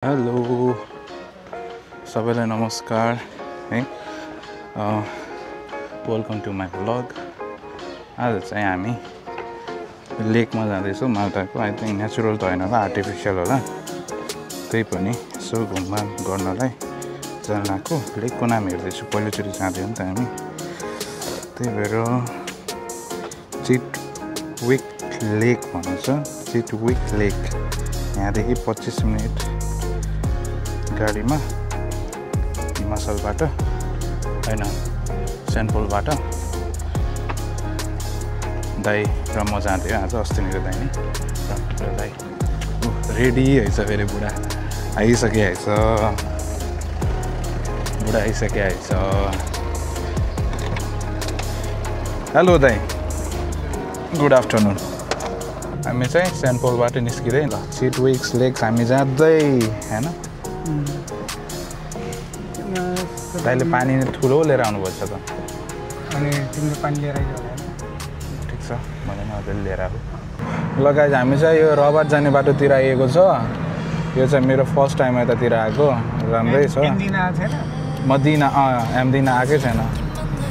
Hello सबैलाई नमस्कार है वेलकम टु माई भ्लग। आज चाहिँ हामी लेकमा जाँदैछौँ मालटाको। आई थिङ्क नेचुरल त होइन होला, आर्टिफिसियल होला। त्यही पनि यसो घुमघाम गर्नलाई जान आएको। लेकको नाम हेर्दैछु, पहिलोचोटि जाँदै हो नि त हामी। त्यही भएर चिटविक लेक भन्छ, चिटविक लेक। यहाँदेखि 25 मिनट गाडीमा हिमाचलबाट होइन सेन्ट पोलबाट दाइ र म जाँदै आज। अस्तिनिर दाइ नि र दाइ रेडी हैछ, फेरि बुढा आइसके हैछ, बुढा आइसके हैछ। हेलो दाइ, गुड आफ्टरनुन। हामी चाहिँ सेन्ट पोलबाट निस्किँदै ल चिटविक लेक हामी जाँदै होइन। दाइले पानी ठुलो लिएर आउनुपर्छ त। अनि तिमीले पानी लिएर आइज होला। ठिक छ, मैले नि अझै लिएर आएको। ल गाइज, हामी चाहिँ यो रबाट जाने बाटोतिर आइएको छ। यो चाहिँ मेरो फर्स्ट टाइम यतातिर आएको। राम्रै छ। मदिना एमदिना आएकै छैन।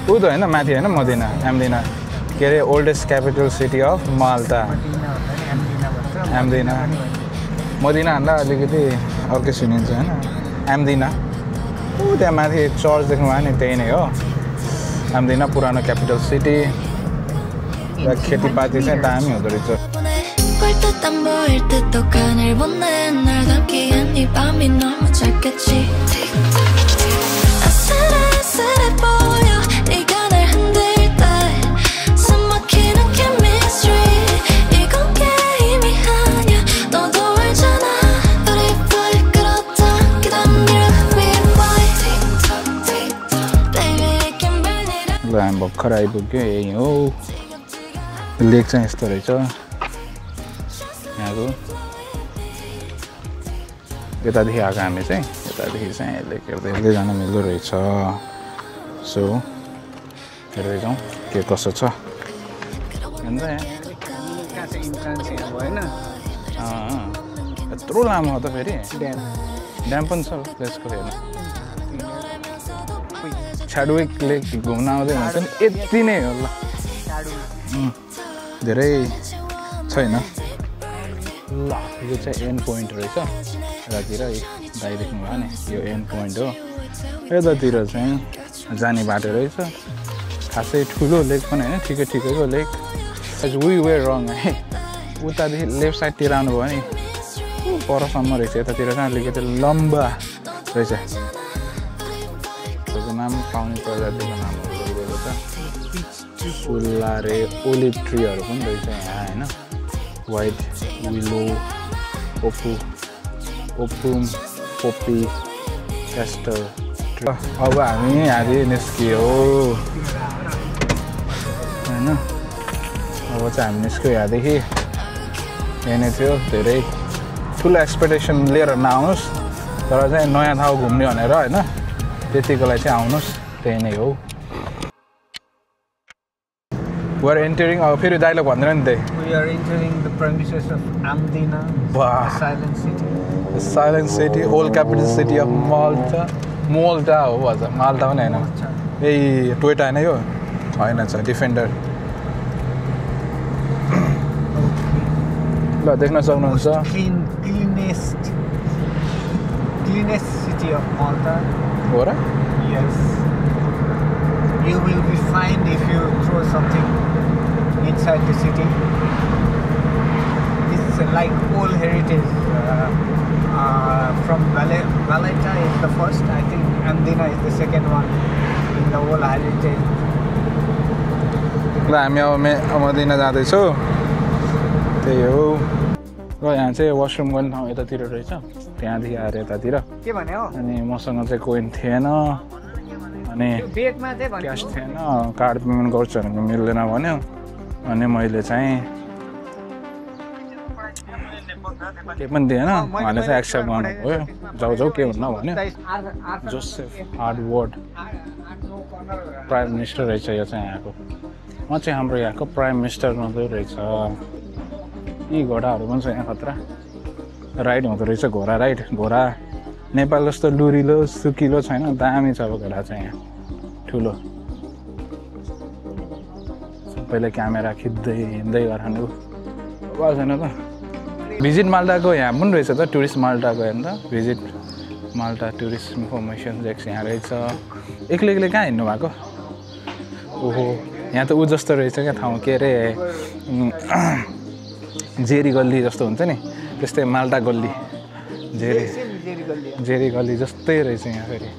ऊ त होइन, माथि होइन मदिना, एमदिना के अरे ओल्डेस्ट क्यापिटल सिटी अफ माल्टा। एमदिना मदिना भन्दा अलिकति अर्कै सुनिन्छ होइन। एमदिना ऊ त्यहाँ माथि चर्च देख्नुभयो नि, त्यही नै हो एमदिना, पुरानो क्यापिटल सिटी। र खेतीपाती चाहिँ दामी हुँदो रहेछ। ल हामी भर्खर आइपुग्यो, यही हो लेक चाहिँ यस्तो रहेछ यहाँको। यतादेखि आएको हामी चाहिँ, यतादेखि चाहिँ लेक हेर्दै हेर्दै जान मिल्दो रहेछ। सो हेर्दै जाउँ के कसो छ। यत्रो लामो हो त, फेरि ड्याम पनि छ। त्यसको हेर्नु चिटविक लेक घुम्न आउँदै हुन्छ नि, यति नै हो। ल धेरै छैन। ल यो चाहिँ एन्ड पोइन्ट रहेछ यतातिर, दाइ देख्नुभयो नि, यो एन्ड पोइन्ट हो। यतातिर चाहिँ जाने बाटो रहेछ। खासै ठुलो लेक पनि होइन, ठिकै ठिकैको लेक। वी वेयर रङ है। उतादेखि लेफ्ट साइडतिर आउनुभयो नि, परसम्म रहेछ। यतातिर चाहिँ अलिकति लम्बा रहेछ। नाम पाउने प्रजातिको नामहरू छ। फुलारे ओलिभ ट्रीहरू पनि रहेछ यहाँ होइन। White willow, opium, poppy, castor. अब हामी यहाँदेखि निस्कियो होइन। अब चाहिँ हामी निस्क्यो यहाँदेखि। यही नै थियो। धेरै ठुलो एक्सपेक्टेसन लिएर नआउनुहोस्, तर चाहिँ नयाँ ठाउँ घुम्ने भनेर होइन, त्यतिको लागि चाहिँ आउनुहोस्, त्यही नै हो। We are entering, अब फेरि डायलग भन्दैन नि त्यही। We are entering the premises of Amdina, the silent city. The silent city, old capital city of Malta. Malta हो भन्छ, माल्टा पनि होइन। यही टोयोटा होइन, यो होइन छ डिफेन्डर। ल देख्न सक्नुहुन्छ। Cleanest city of Malta. हो र? Yes. You will be fined if you throw something inside the city. This is like old heritage. From Valletta is the first. I think Amdina is the second one in the whole heritage. ल हामी अब मदिना जाँदैछौँ, त्यही हो। र यहाँ चाहिँ washroom गर्ने ठाउँ यतातिर रहेछ। त्यहाँदेखि आएर यतातिर के भने हो, अनि मसँग चाहिँ कोइन थिएन, अनि बेडमा चाहिँ भने क्यास थिएन। कार्ड पेमेन्ट गर्छु भनेको मिल्दैन भन्यो। अनि मैले चाहिँ के पनि दिएन। उहाँले चाहिँ एक्सेप्ट गर्नुभयो। जाऊ जाऊ के हुन्न भन्यो। जोसेफ हार्डवर्ड प्राइम मिनिस्टर रहेछ यो चाहिँ यहाँको। म चाहिँ हाम्रो यहाँको प्राइम मिनिस्टर मात्रै रहेछ। यी घोडाहरू पनि छ यहाँ खतरा। राइड हुँदो रहेछ घोडा राइड घोडा नेपाल जस्तो लुरिलो सुकिलो छैन दामी छ अब घोडा चाहिँ यहाँ ठुलो सबैले क्यामेरा खिच्दै हिँड्दै गराउनु आवाज छैन त भिजिट माल्टाको यहाँ पनि रहेछ त टुरिस्ट माल्टाको हेर्नु त भिजिट माल्टा टुरिस्ट इन्फर्मेसन डेस्क यहाँ रहेछ एक्लै एक्लै कहाँ हिँड्नु भएको ओहो यहाँ त ऊ जस्तो रहेछ क्या ठाउँ के अरे जेरी गल्ली जस्तो हुन्छ नि त्यस्तै माल्टा गल्ली जेरी गल्ली जस्तै रहेछ यहाँ फेरि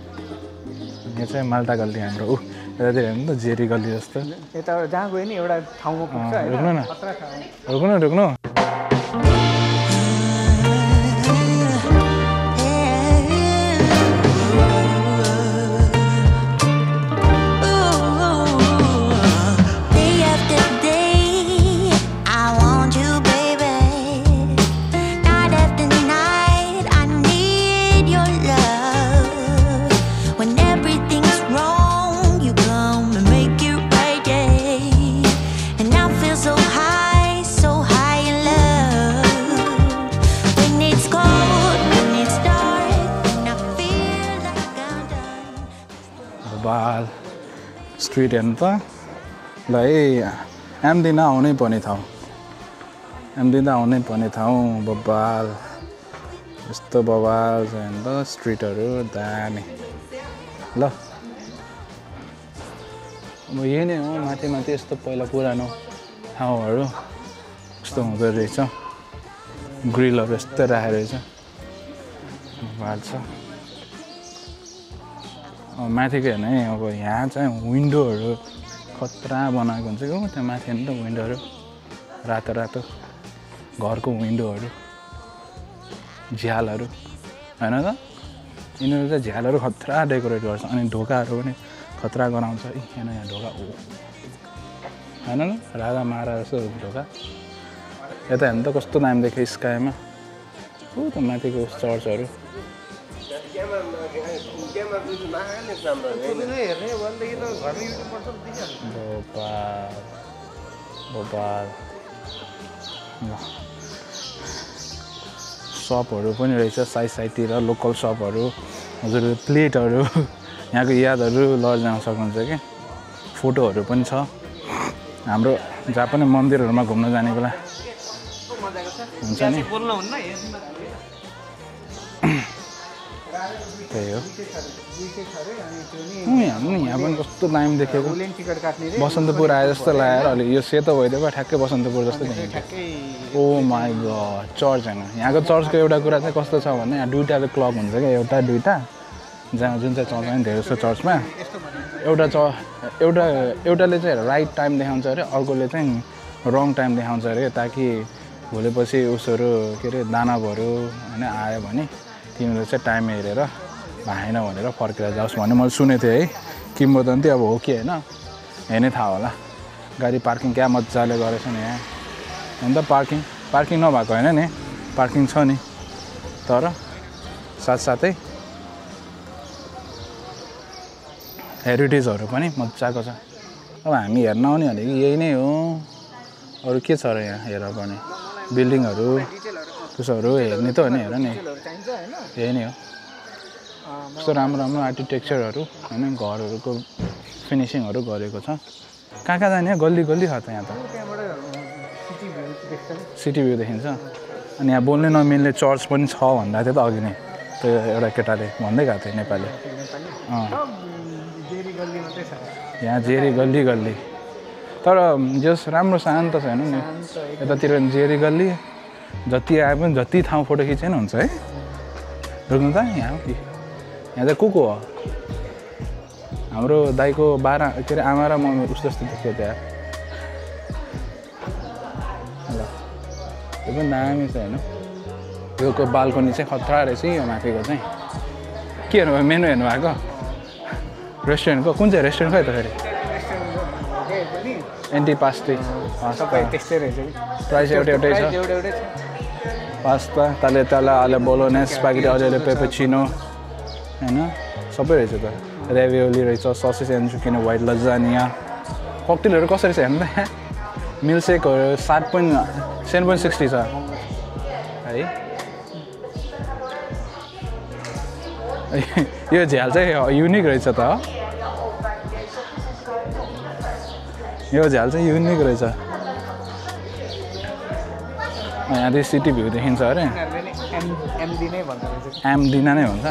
यहाँ चाहिँ माल्टा गल्ली हाम्रो यतातिर हेर्नु त जेरी गल्ली जस्तो यता जहाँ गयो नि एउटा ठाउँमा पुग्छ रोक्नु न रोक्नु बाल स्ट्रिट हेर्नु त ल एमदिना आउनै पर्ने ठाउँ एमदिना आउनै पर्ने ठाउँ बबाल यस्तो बबाल छ हेर्नु त स्ट्रिटहरू दामी ल अब यही नै हो माथि माथि यस्तो पहिला पुरानो ठाउँहरू यस्तो हुँदो रहेछ ग्रिलहरू यस्तो राखेको रहेछ बबाल छ माथिको हेर्नु है अब यहाँ चाहिँ विन्डोहरू खतरा बनाएको हुन्छ कि त्यहाँ माथि हेर्नु त विन्डोहरू रातो रातो घरको विन्डोहरू झ्यालहरू होइन त यिनीहरू चाहिँ झ्यालहरू खतरा डेकोरेट गर्छ अनि ढोकाहरू पनि खतरा गराउँछ यहाँ ढोका होइन न राजा महाराजा जस्तो ढोका यता हेर्नु त कस्तो दामी देख्यो स्काईमा ऊ त माथिको चर्चहरू सपहरू पनि रहेछ साइडतिर लोकल सपहरू हजुरले प्लेटहरू यहाँको यादहरू लैजान सक्नुहुन्छ कि फोटोहरू पनि छ हाम्रो जहाँ पनि मन्दिरहरूमा घुम्न जाने बेला हुन्छ नि त्यही हो यहाँ पनि कस्तो दामी देखेको बसन्तपुर आए जस्तो लगाएर अलि यो सेतो भइदिएको ठ्याक्कै बसन्तपुर जस्तो देखेको ओ माई गड चर्च होइन यहाँको चर्चको एउटा कुरा चाहिँ कस्तो छ भने यहाँ दुईवटा क्लब हुन्छ क्या दुईवटा जहाँ जुन चाहिँ चर्च होइन धेरै जस्तो चर्चमा एउटाले चाहिँ राइट टाइम देखाउँछ अरे अर्कोले चाहिँ रङ टाइम देखाउँछ अरे ताकि भोलिपछि उसहरू के अरे दानवहरू होइन आयो भने तिमीले चाहिँ टाइम हेरेर भएन भनेर फर्केर जाओस् भन्ने मैले सुनेको थिएँ है किम्बदन्ती अब हो कि होइन हेर्नै थाहा होला गाडी पार्किङ क्या मजाले गरेछ नि यहाँ अन्त पार्किङ नभएको होइन नि पार्किङ छ नि तर साथसाथै हेरिटेजहरू पनि मजाको छ अब हामी हेर्न आउने भनेको यही नै हो अरू के छ र यहाँ हेर पनि बिल्डिङहरू त्यसोहरू हेर्ने त हो नि हेर नि यही नै हो कस्तो राम्रो राम्रो आर्किटेक्चरहरू होइन घरहरूको फिनिसिङहरू गरेको छ कहाँ कहाँ जाने गल्ली गल्ली छ त यहाँ त सिटी भ्यू देखिन्छ अनि यहाँ बोल्नै नमिल्ने चर्च पनि छ भन्दा थियो त अघि नै त्यो एउटा केटाले भन्दै गएको थियो नेपाली यहाँ जेरी गल्ली गल्ली तर जस राम्रो शान्त छैन नि यतातिर जेरी गल्ली जति आए पनि जति ठाउँ फोटो खिचे नि हुन्छ है रोक्नु त यहाँ चाहिँ को हो हाम्रो दाइको 12 के अरे आमा र मम्मी उस जस्तो देख्यो त्यहाँ ल त्यो पनि दामी छ होइन योको बाल्कनी चाहिँ खतरा रहेछ यो माथिको चाहिँ के हेर्नु भयो मेनु हेर्नु भएको रेस्टुरेन्टको कुन चाहिँ रेस्टुरेन्ट खै त फेरि एन्टी पास्टी त्यस्तै रहेछ प्राइस एउटै छ पास्ता ताले आले बोलोनेस स्पागेटी अलिअलि पेपेचिनो होइन सबै रहेछ त रेभियोली रहेछ ससेज एन्जुकिनो व्हाइट लजानिया ककटेलहरू कसरी छ हेर्नु त यहाँ मिल्कसेकहरू 7.60 छ है यो झ्याल चाहिँ युनिक रहेछ त यो झ्याल चाहिँ युनिक रहेछ यहाँदेखि सिटी भ्यू देखिन्छ अरे एमदिना नै भन्छ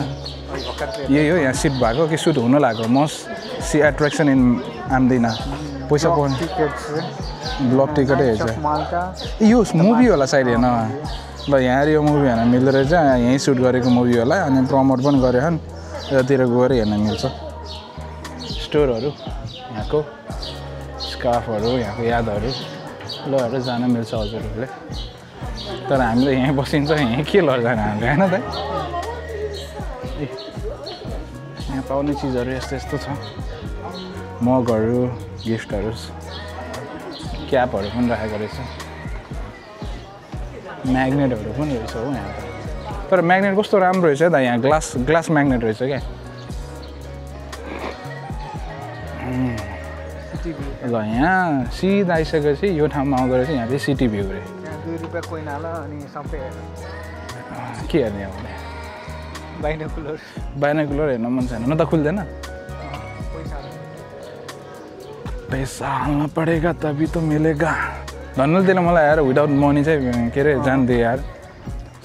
यही हो यहाँ सिट भएको कि सुट हुन लाग्यो मोस्ट सी एट्र्याक्सन इन एमदिना पैसा पाउने ब्लक टिकटै हेर्छ यो मुभी होला साइड हेर्न ल यहाँ यो मुभी हेर्न मिल्दो रहेछ यहीँ सुट गरेको मुभी होला अनि प्रमोट पनि गऱ्यो भने यतातिर गएर हेर्न मिल्छ स्टोरहरू यहाँको स्कार्फहरू यहाँको यादहरू लहरू जान मिल्छ हजुरहरूले तर हामीले यहीँ बसिन्छ यहीँ के लर जाने हामीले होइन त यहाँ पाउने चिजहरू यस्तो यस्तो छ मगहरू गिफ्टहरू क्यापहरू पनि राखेको रहेछ म्याग्नेटहरू पनि रहेछ हो यहाँ तर म्याग्नेट कस्तो राम्रो रहेछ त यहाँ ग्लास म्याग्नेट रहेछ क्या ल यहाँ सिधा आइसकेपछि यो ठाउँमा आउँदो रहेछ यहाँ चाहिँ सिटी भ्यू रे के हेर्ने अब बाइनोकुलर हेर्न मन छैन न त खुल्दैन पैसा हाल्न पडेगा तभी तो मिलेगा भन्नु दिएर मलाई यार विदाउट मनी चाहिँ के अरे जान्थेँ यार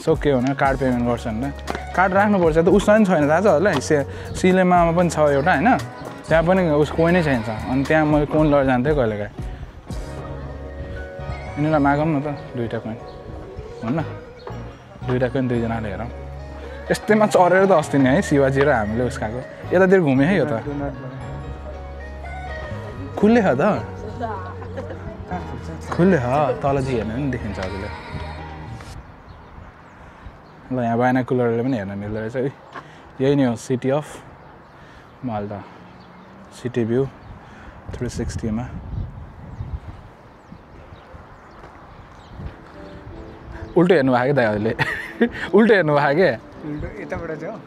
सो के हो भने कार्ड पेमेन्ट गर्छ भने कार्ड राख्नुपर्छ त उसमा पनि छैन थाहा छ होला सिलेमामा पनि छ एउटा होइन त्यहाँ पनि उस कोही नै चाहिन्छ अनि त्यहाँ मैले कोइन लएर जान्थेँ कहिलेकाहीँ यिनीहरूलाई मागौँ न त दुईवटा कोइन हुन्न दुईवटा कोइन दुईजनाले हेरौँ यस्तैमा चढेर त अस्ति नि है शिवाजी र हामीले उस खाएको यतातिर घुम्यो है यो त खुल्ले छ त खुल्ले छ तलदेखि हेर्नु पनि देखिन्छ हजुरले ल यहाँ बाइनोकुलरले पनि हेर्न मिल्दो रहेछ है यही नै हो city of Malda city view 360 मा उल्टो हेर्नु भएको दाइ हजुरले उल्टो हेर्नु भएको के यताबाट चाहिँ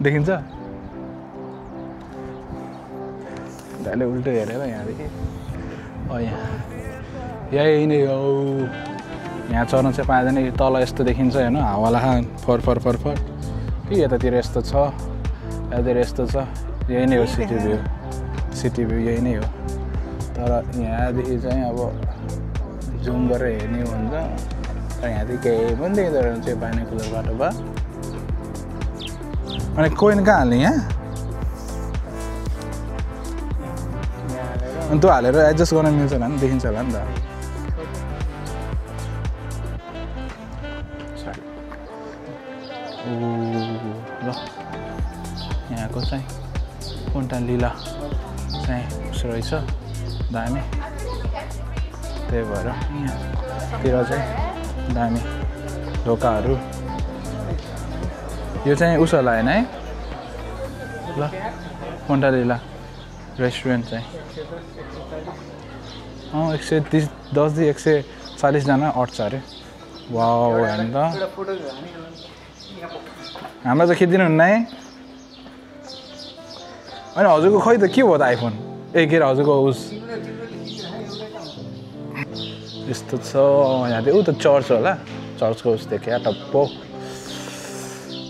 देखिन्छ दाइले उल्टो हेरेर यहाँदेखि यहाँ यही नै हो यहाँ चढ्न चाहिँ पाँदैन तल यस्तो देखिन्छ होइन हावाला फर फर फर फर कि यतातिर यस्तो छ यतातिर यस्तो छ यही नै हो सिटी भ्यू यही नै हो तर यहाँदेखि चाहिँ अब जुम गरेर हेर्ने हुन्छ तर यहाँदेखि केही पनि देख्दो रहेछ बाइनोकुलरबाट भयो अनि कोइन कहाँ हाल्ने यहाँ अनि त्यो हालेर एडजस्ट गर्न मिल्छ होला नि देखिन्छ होला नि त ल यहाँको चाहिँ कुन्टा लीला चाहिँ उसो रहेछ दामी त्यही भएर यहाँतिर चाहिँ दामी ढोकाहरू यो चाहिँ उसो होला होइन है ल कुन्टा लीला रेस्टुरेन्ट चाहिँ 140 जना अट्छ अरे वाउ हेर्नु त हाम्रो त खिचिदिनु हुन्न है होइन हजुरको खै त के भयो त आइफोन के अरे हजुरको उस यस्तो छ यहाँ चाहिँ ऊ त चर्च होला चर्चको उस देखेँ टप्प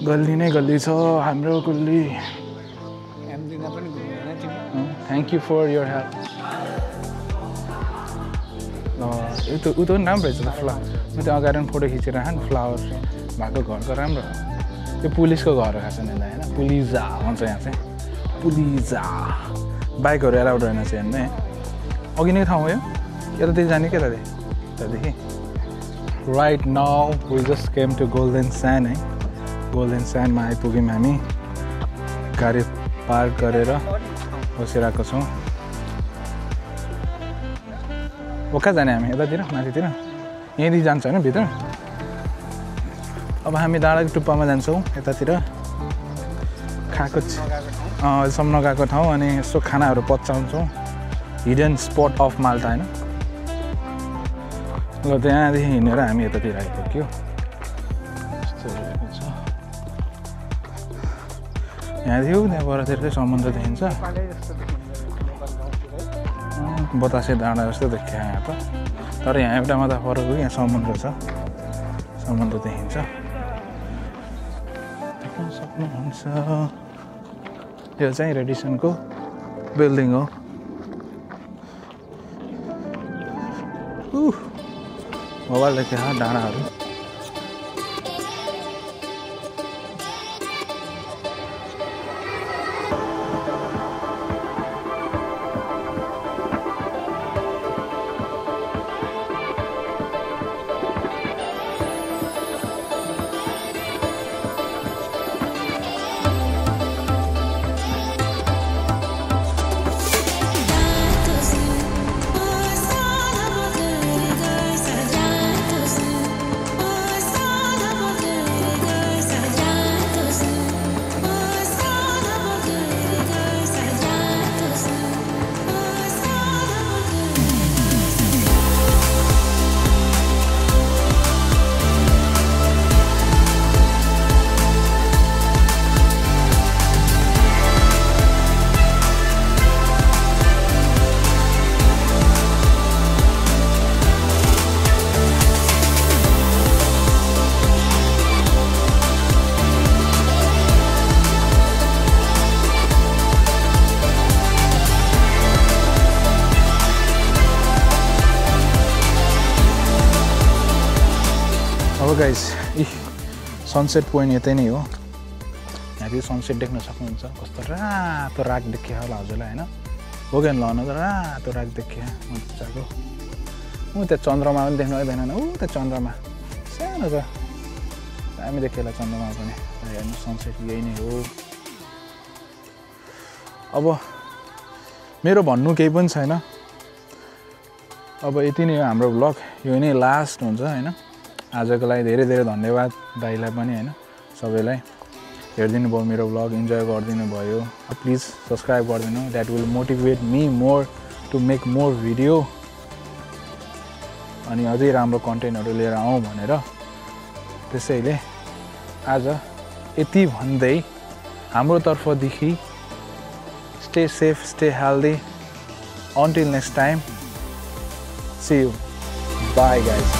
गल्ली नै गल्ली छ हाम्रो गल्ली thank you for your help ऊ त पनि राम्रो रहेछ त फ्लावर म त्यो अगाडि पनि फोटो खिचेर नि फ्लावर भएको घरको राम्रो त्यो पुलिसको घर खास नि होइन पुलिजा भन्छ यहाँ चाहिँ पुलिजा बाइकहरू एलाउड रहेन चाहिँ हेर्ने अघि नै ठाउँ हो यो यतादेखि जाने के त्यहाँदेखि right now we just came to Golden Sand है गोल्डन स्यान्डमा आइपुग्यौँ हामी गाडी पार्क गरेर बसिरहेको छौँ कहाँ जाने हामी यतातिर माथितिर यहीँदेखि जान्छ होइन भित्र अब हामी डाँडा टुप्पामा जान्छौँ यतातिर खाएको अहिलेसम्म नगएको ठाउँ अनि यसो खानाहरू पचाउँछौँ हिडन स्पट अफ माल्टा होइन ल त्यहाँदेखि हिँडेर हामी यतातिर आइपुग्यो यस्तो हेरेको छ यहाँदेखि त्यहाँबाट चाहिँ समुद्र देखिन्छ बतासे डाँडा जस्तो देखियो यहाँ त तर यहाँ एउटा मात्र फरक हो कि यहाँ समुद्र छ समुद्र देखिन्छ देख्न सक्नुहुन्छ यो चाहिँ रेडिसनको बिल्डिङ हो मोबाइल देखा डाँडाहरू अब गाइस सनसेट पोइन्ट यतै नै हो यहाँदेखि सनसेट देख्न सक्नुहुन्छ कस्तो रातो राग देखियो होला हजुरलाई हैन होगेन लाउनु त रातो राग देखियो मजाको त्यहाँ चन्द्रमा पनि देख्नु हुँदैन त्यहाँ चन्द्रमा सानो छ दामी देखिएला चन्द्रमा पनि हेर्नु सनसेट यही नै हो अब मेरो भन्नु केही पनि छैन अब यति नै हो हाम्रो ब्लग यो नै लास्ट हुन्छ हैन आजको लागि धेरै धेरै धन्यवाद दाइलाई पनि हैन सबैलाई हेर्दिनु भयो मेरो ब्लग इन्जोय गरिदिनु भयो प्लिज सब्स्क्राइब गरिदिनु that will motivate me more to make more video अनि अझै राम्रो कन्टेन्टहरू लिएर आउँ भनेर त्यसैले आज यति भन्दै हाम्रो तर्फदेखि stay safe stay healthy until next time see you bye guys